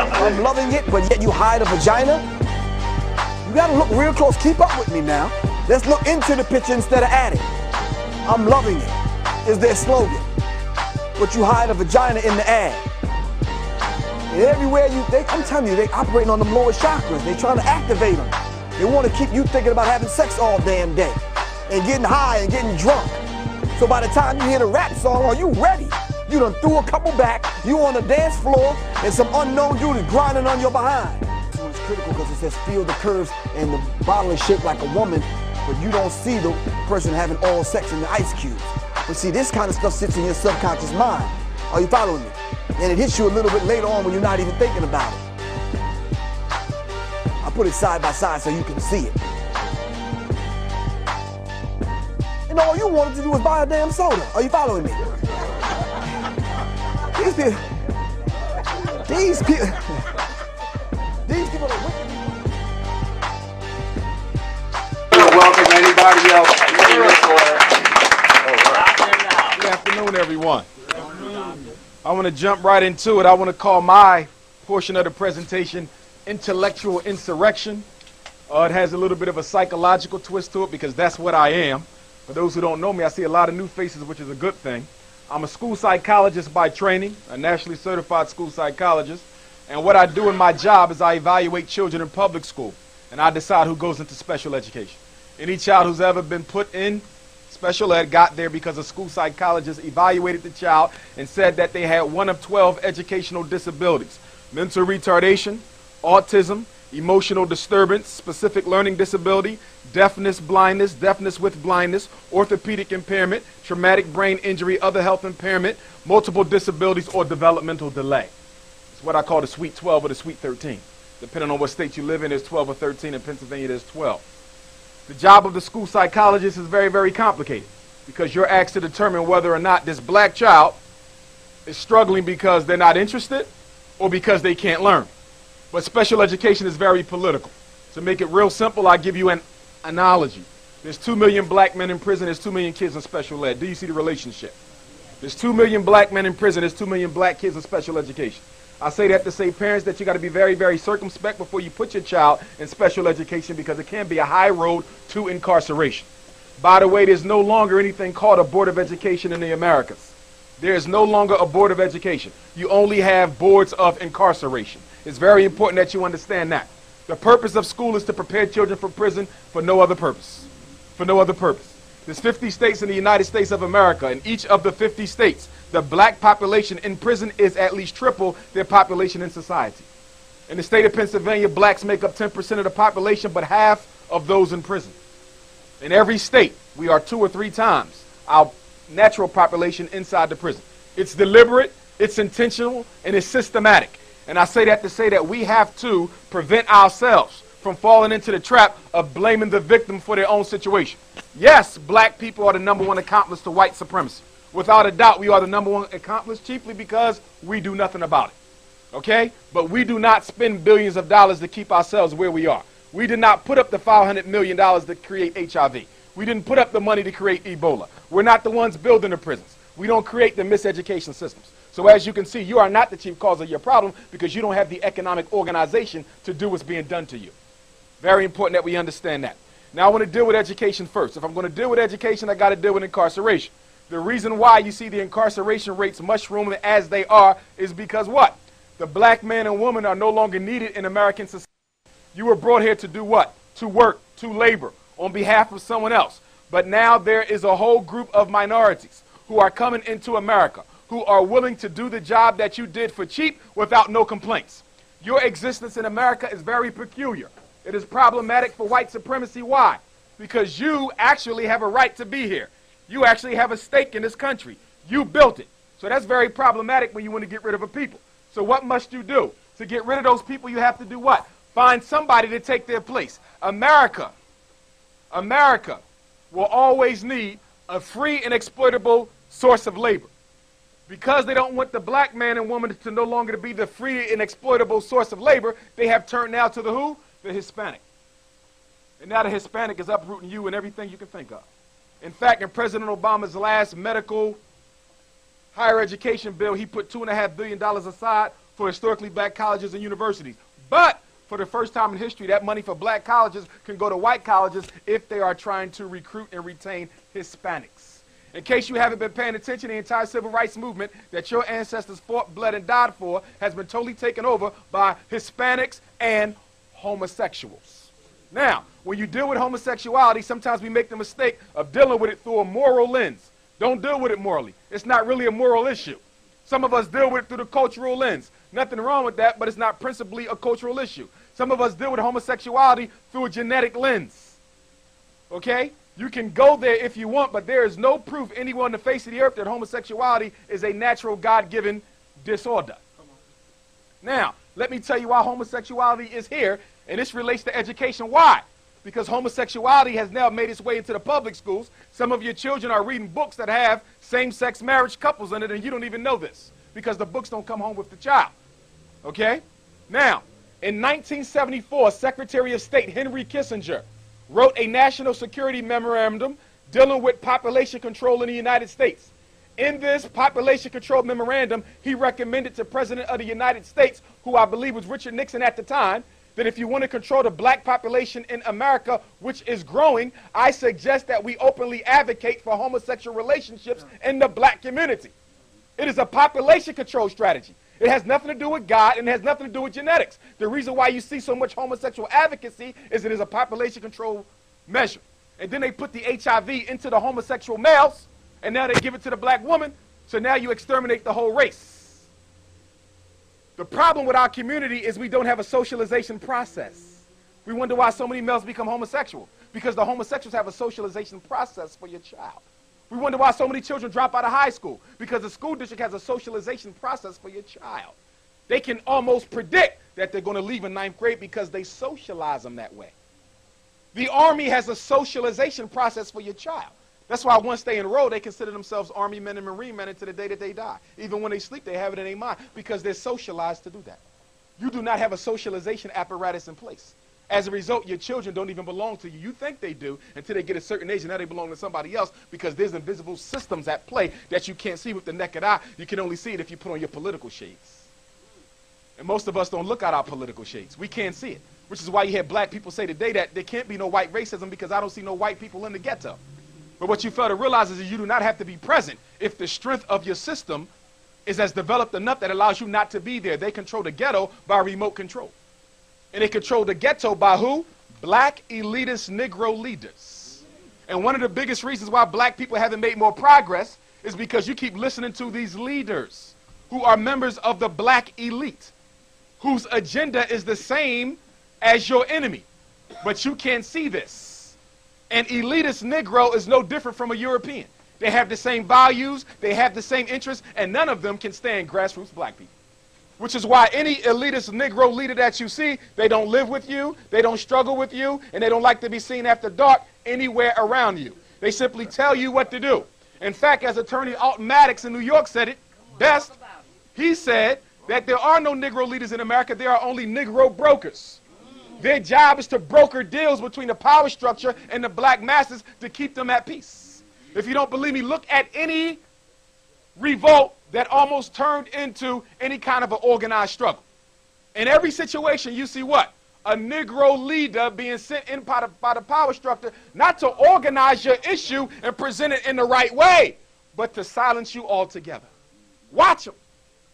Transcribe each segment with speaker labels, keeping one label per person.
Speaker 1: I'm loving it, but yet you hide a vagina? You gotta look real close. Keep up with me now. Let's look into the picture instead of at it. I'm loving it is their slogan. But you hide a vagina in the ad. And everywhere I'm telling you, they operating on them lower chakras. They trying to activate them. They want to keep you thinking about having sex all damn day and getting high and getting drunk. So by the time you hear the rap song, are you ready? You done threw a couple back, you on the dance floor, and some unknown dude is grinding on your behind. So it's critical because it says feel the curves and the bottle is shaped like a woman, but you don't see the person having oral sex in the ice cubes. But see, this kind of stuff sits in your subconscious mind. Are you following me? And it hits you a little bit later on when you're not even thinking about it. I put it side by side so you can see it. And all you wanted to do was buy a damn soda. Are you following me? These people are wicked.
Speaker 2: Welcome anybody else.
Speaker 3: Good afternoon, everyone. I want to jump right into it. I want to call my portion of the presentation Intellectual Insurrection. It has a little bit of a psychological twist to it because that's what I am. For those who don't know me, I see a lot of new faces, which is a good thing. I'm a school psychologist by training, a nationally certified school psychologist. And what I do in my job is I evaluate children in public school, and I decide who goes into special education. Any child who's ever been put in special ed got there because a school psychologist evaluated the child and said that they had one of 12 educational disabilities: mental retardation, autism, emotional disturbance, specific learning disability, deafness with blindness, orthopedic impairment, traumatic brain injury, other health impairment, multiple disabilities, or developmental delay. It's what I call the Sweet 12 or the Sweet 13. Depending on what state you live in, there's 12 or 13. In Pennsylvania, there's 12. The job of the school psychologist is very, very complicated because you're asked to determine whether or not this black child is struggling because they're not interested or because they can't learn. But special education is very political. To make it real simple, I'll give you an analogy. There's 2 million black men in prison, there's 2 million kids in special ed. Do you see the relationship? There's 2 million black men in prison, there's 2 million black kids in special education. I say that to say, parents, that you got to be very, very circumspect before you put your child in special education because it can be a high road to incarceration. By the way, there's no longer anything called a Board of Education in the Americas. There is no longer a Board of Education. You only have boards of incarceration. It's very important that you understand that. The purpose of school is to prepare children for prison for no other purpose. For no other purpose. There's 50 states in the United States of America. In each of the 50 states, the black population in prison is at least triple their population in society. In the state of Pennsylvania, blacks make up 10% of the population, but half of those in prison. In every state, we are 2 or 3 times our natural population inside the prison. It's deliberate, it's intentional, and it's systematic. And I say that to say that we have to prevent ourselves from falling into the trap of blaming the victim for their own situation. Yes, black people are the #1 accomplice to white supremacy. Without a doubt, we are the #1 accomplice chiefly because we do nothing about it. Okay? But we do not spend billions of dollars to keep ourselves where we are. We did not put up the $500 million to create HIV. We didn't put up the money to create Ebola. We're not the ones building the prisons. We don't create the miseducation systems. So as you can see, you are not the chief cause of your problem because you don't have the economic organization to do what's being done to you. Very important that we understand that. Now I want to deal with education first. If I'm going to deal with education, I got to deal with incarceration. The reason why you see the incarceration rates mushrooming as they are is because what? The black man and woman are no longer needed in American society. You were brought here to do what? To work, to labor on behalf of someone else. But now there is a whole group of minorities who are coming into America who are willing to do the job that you did for cheap without no complaints. Your existence in America is very peculiar. It is problematic for white supremacy. Why? Because you actually have a right to be here. You actually have a stake in this country. You built it. So that's very problematic when you want to get rid of a people. So what must you do? To get rid of those people, you have to do what? Find somebody to take their place. America will always need a free and exploitable source of labor. Because they don't want the black man and woman to no longer be the free and exploitable source of labor, they have turned now to the who? The Hispanic. And now the Hispanic is uprooting you and everything you can think of. In fact, in President Obama's last medical higher education bill, he put $2.5 billion aside for historically black colleges and universities. But for the first time in history, that money for black colleges can go to white colleges if they are trying to recruit and retain Hispanics. In case you haven't been paying attention, the entire civil rights movement that your ancestors fought, bled, and died for has been totally taken over by Hispanics and homosexuals. Now, when you deal with homosexuality, sometimes we make the mistake of dealing with it through a moral lens. Don't deal with it morally. It's not really a moral issue. Some of us deal with it through the cultural lens. Nothing wrong with that, but it's not principally a cultural issue. Some of us deal with homosexuality through a genetic lens. Okay? You can go there if you want, but there is no proof anywhere on the face of the earth that homosexuality is a natural God-given disorder. Now, let me tell you why homosexuality is here, and this relates to education. Why? Because homosexuality has now made its way into the public schools. Some of your children are reading books that have same-sex marriage couples in it, and you don't even know this because the books don't come home with the child. Okay? Now, in 1974, Secretary of State Henry Kissinger wrote a national security memorandum dealing with population control in the United States. In this population control memorandum, he recommended to President of the United States, who I believe was Richard Nixon at the time, that if you want to control the black population in America, which is growing, I suggest that we openly advocate for homosexual relationships in the black community. It is a population control strategy. It has nothing to do with God, and it has nothing to do with genetics. The reason why you see so much homosexual advocacy is it is a population control measure. And then they put the HIV into the homosexual males, and now they give it to the black woman, so now you exterminate the whole race. The problem with our community is we don't have a socialization process. We wonder why so many males become homosexual, because the homosexuals have a socialization process for your child. We wonder why so many children drop out of high school, because the school district has a socialization process for your child. They can almost predict that they're going to leave in 9th grade because they socialize them that way. The Army has a socialization process for your child. That's why once they enroll, they consider themselves Army men and Marine men until the day that they die. Even when they sleep, they have it in their mind because they're socialized to do that. You do not have a socialization apparatus in place. As a result, your children don't even belong to you. You think they do until they get a certain age, and now they belong to somebody else because there's invisible systems at play that you can't see with the naked eye. You can only see it if you put on your political shades. And most of us don't look at our political shades. We can't see it, which is why you hear black people say today that there can't be no white racism because I don't see no white people in the ghetto. But what you fail to realize is you do not have to be present if the strength of your system is as developed enough that allows you not to be there. They control the ghetto by remote control. And they control the ghetto by who? Black elitist Negro leaders. And one of the biggest reasons why black people haven't made more progress is because you keep listening to these leaders who are members of the black elite, whose agenda is the same as your enemy. But you can't see this. An elitist Negro is no different from a European. They have the same values, they have the same interests, and none of them can stand grassroots black people. Which is why any elitist Negro leader that you see, they don't live with you, they don't struggle with you, and they don't like to be seen after dark anywhere around you. They simply tell you what to do. In fact, as Attorney Alton Maddox in New York said it best, he said that there are no Negro leaders in America, there are only Negro brokers. Their job is to broker deals between the power structure and the black masses to keep them at peace. If you don't believe me, look at any revolt that almost turned into any kind of an organized struggle. In every situation, you see what? A Negro leader being sent in by the power structure, not to organize your issue and present it in the right way, but to silence you altogether. Watch them.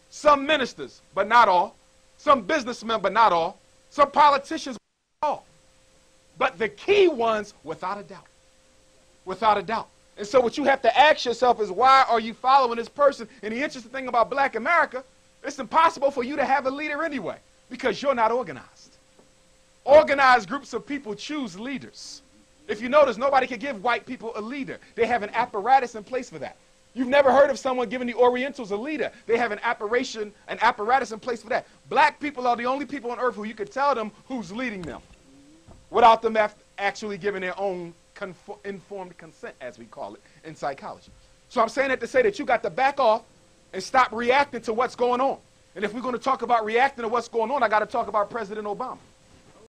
Speaker 3: Some ministers, but not all. Some businessmen, but not all. Some politicians, but not all. But the key ones, without a doubt. Without a doubt. And so what you have to ask yourself is, why are you following this person? And the interesting thing about black America, it's impossible for you to have a leader anyway, because you're not organized. Organized groups of people choose leaders. If you notice, nobody can give white people a leader. They have an apparatus in place for that. You've never heard of someone giving the Orientals a leader. They have an apparatus in place for that. Black people are the only people on earth who you could tell them who's leading them without them actually giving their own informed consent, as we call it in psychology. So I'm saying that to say that you got to back off and stop reacting to what's going on. And if we're going to talk about reacting to what's going on, I got to talk about President Obama.